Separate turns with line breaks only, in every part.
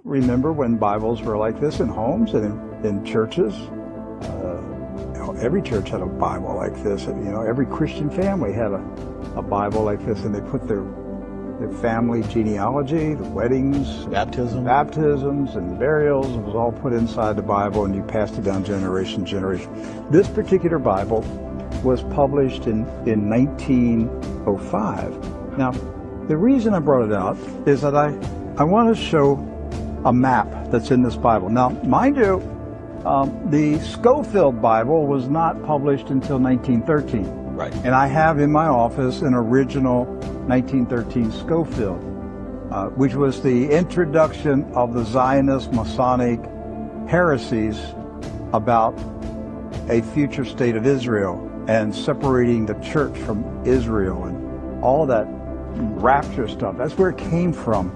remember when Bibles were like this in homes and in churches. Every church had a Bible like this. Every Christian family had a Bible like this, and they put their family genealogy, the weddings, baptisms, and burials. It was all put inside the Bible, and you passed it down generation to generation. This particular Bible was published in 1905. Now, the reason I brought it out is that I want to show a map that's in this Bible. Now, mind you, the Scofield Bible was not published until 1913.
Right.
And I have in my office an original 1913 Scofield, which was the introduction of the Zionist Masonic heresies about a future state of Israel and separating the church from Israel and all that rapture stuff. That's where it came from.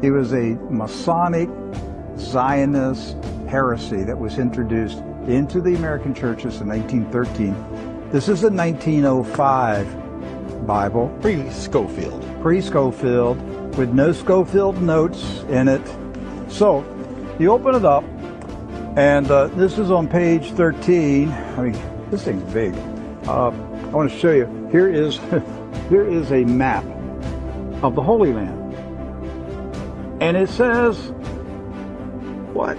It was a Masonic Zionist heresy that was introduced into the American churches in 1913. This is a 1905 Bible.
Pre-Scofield.
Pre-Scofield, with no Scofield notes in it. So, you open it up, and this is on page 13. I mean, this thing's big. I want to show you. Here is a map of the Holy Land. And it says, what?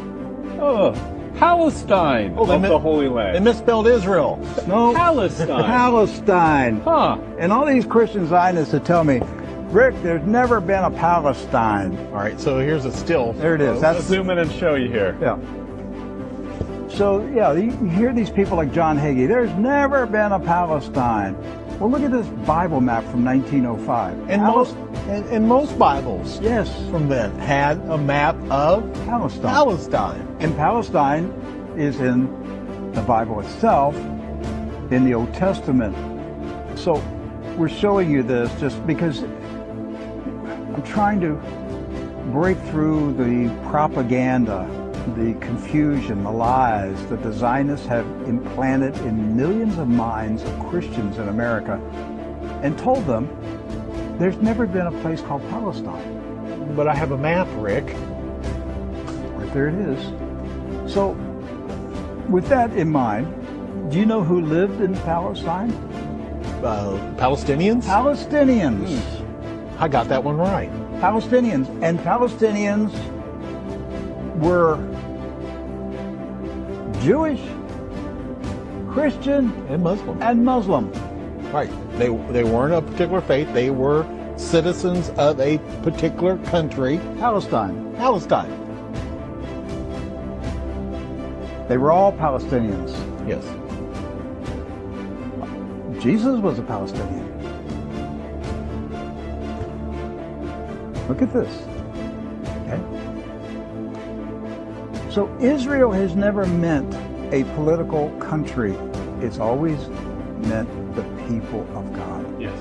Oh, Palestine of the Holy Land.
They misspelled Israel.
No.
Palestine.
Palestine.
Huh.
And all these Christian Zionists that tell me, Rick, there's never been a Palestine.
All right, so here's a still.
There it is.
Let's zoom in and show you here.
Yeah. So, yeah, you hear these people like John Hagee, there's never been a Palestine. Well, look at this Bible map from 1905.
And most Bibles,
yes,
from then had a map of Palestine.
And Palestine is in the Bible itself, in the Old Testament. So we're showing you this just because I'm trying to break through the propaganda, the confusion, the lies that the Zionists have implanted in millions of minds of Christians in America, and told them there's never been a place called Palestine.
But I have a map, Rick.
Right there it is. So, with that in mind, do you know who lived in Palestine?
Palestinians?
Palestinians.
I got that one right.
Palestinians. And Palestinians were Jewish, Christian,
and
Muslim.
Right. They weren't a particular faith. They were citizens of a particular country.
Palestine. They were all Palestinians.
Yes.
Jesus was a Palestinian. Look at this. Okay? So Israel has never meant a political country. It's always meant the people of God.
Yes.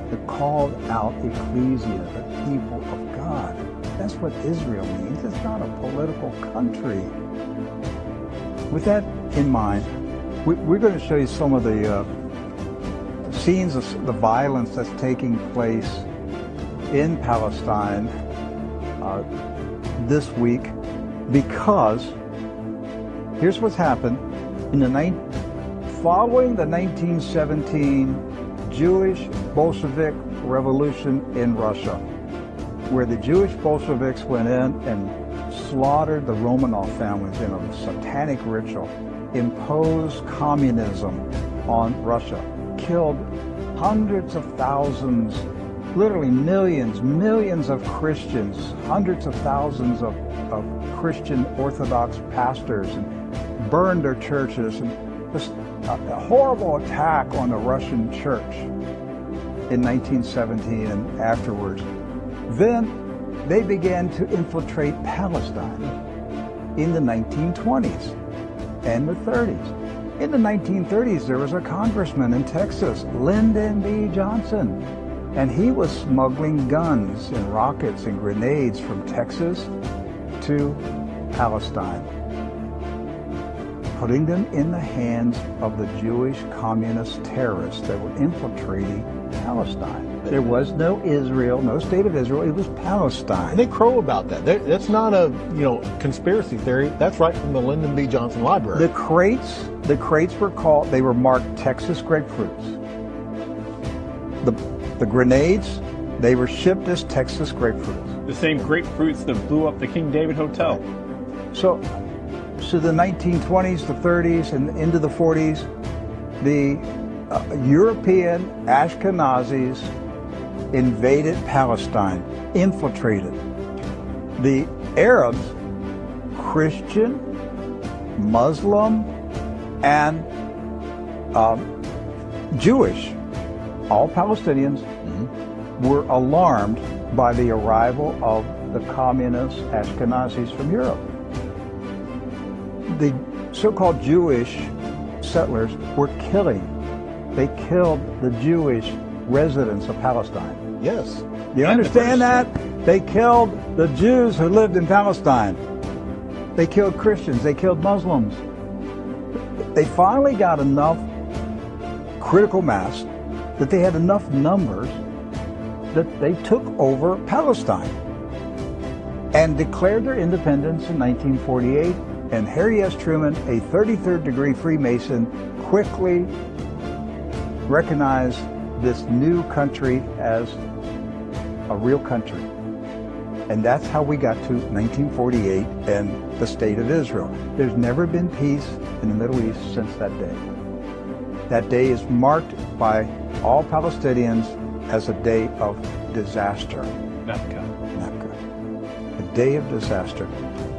The called out ecclesia, the people of God. That's what Israel means. It's not a political country. With that in mind, we're going to show you some of the scenes of the violence that's taking place in Palestine this week, because here's what's happened. Following the 1917 Jewish Bolshevik Revolution in Russia, where the Jewish Bolsheviks went in and slaughtered the Romanov families in a satanic ritual, imposed communism on Russia, killed hundreds of thousands, literally millions of Christians, hundreds of thousands of Christian Orthodox pastors, and burned their churches, and just a horrible attack on the Russian church in 1917 and afterwards. Then they began to infiltrate Palestine in the 1920s and the 30s. In the 1930s, there was a congressman in Texas, Lyndon B. Johnson, and he was smuggling guns and rockets and grenades from Texas to Palestine, putting them in the hands of the Jewish communist terrorists that were infiltrating Palestine. There was no Israel, no state of Israel. It was Palestine.
And they crow about that. That's not a conspiracy theory. That's right from the Lyndon B. Johnson Library.
The crates were marked Texas grapefruits. The grenades, they were shipped as Texas grapefruits.
The same grapefruits that blew up the King David Hotel.
So the 1920s, the 30s, and into the 40s, the European Ashkenazis invaded Palestine, infiltrated. The Arabs, Christian, Muslim, and Jewish, all Palestinians, were alarmed by the arrival of the communist Ashkenazis from Europe. The so-called Jewish settlers were they killed the Jewish residents of Palestine.
Yes.
You understand that? They killed the Jews who lived in Palestine. They killed Christians. They killed Muslims. They finally got enough critical mass that they had enough numbers that they took over Palestine and declared their independence in 1948. And Harry S. Truman, a 33rd degree Freemason, quickly recognized this new country as a real country. And that's how we got to 1948 and the State of Israel. There's never been peace in the Middle East since that day. That day is marked by all Palestinians as a day of disaster.
Nakba.
A day of disaster.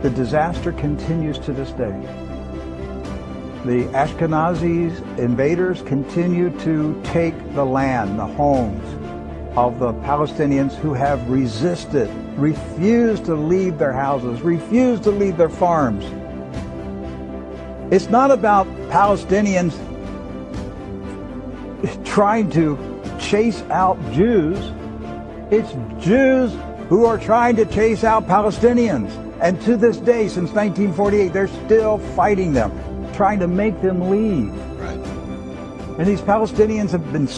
The disaster continues to this day. The Ashkenazis invaders continue to take the land, the homes of the Palestinians who have resisted, refused to leave their houses, refused to leave their farms. It's not about Palestinians trying to chase out Jews. It's Jews who are trying to chase out Palestinians. And to this day, since 1948, they're still fighting them, trying to make them leave.
Right.
And these Palestinians have been